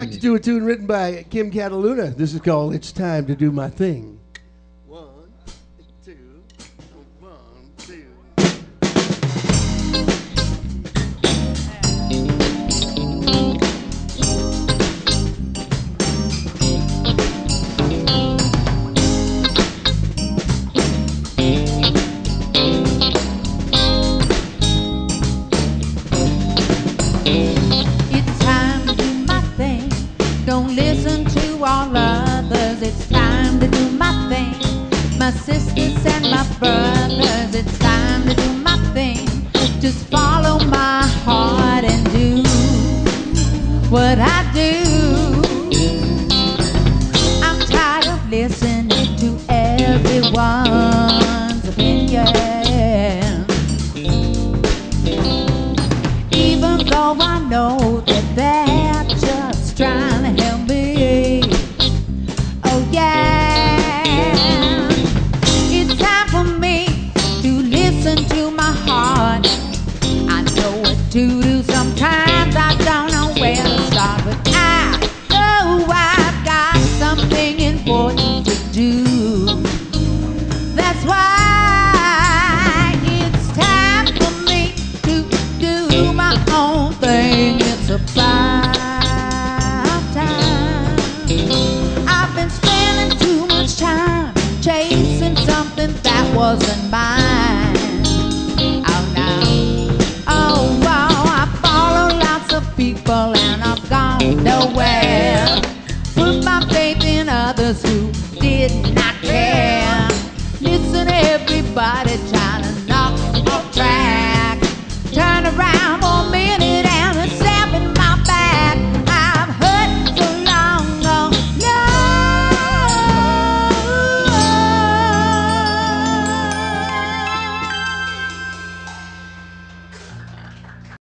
I'd like to do a tune written by Kim Cataluna. This is called It's Time to Do My Thing. One, two, one, two. It's time to do my thing. Don't listen to all others. It's time to do my thing. My sisters and my brothers, it's time to do my thing. Just follow my heart and do what I do. I'm tired of listening to everyone's opinion. Even though I know that they're just trying to help me. Oh yeah, it's time for me to listen to my heart. I know what to do sometimes, I don't know where to start, but I know I've got something important to do. That's why it's time for me to do my own thing. It's about time. I've been spending too much time chasing something that wasn't mine. Oh no, oh wow, I follow lots of people and I've gone nowhere. Put my faith in others who did not care. Listen, everybody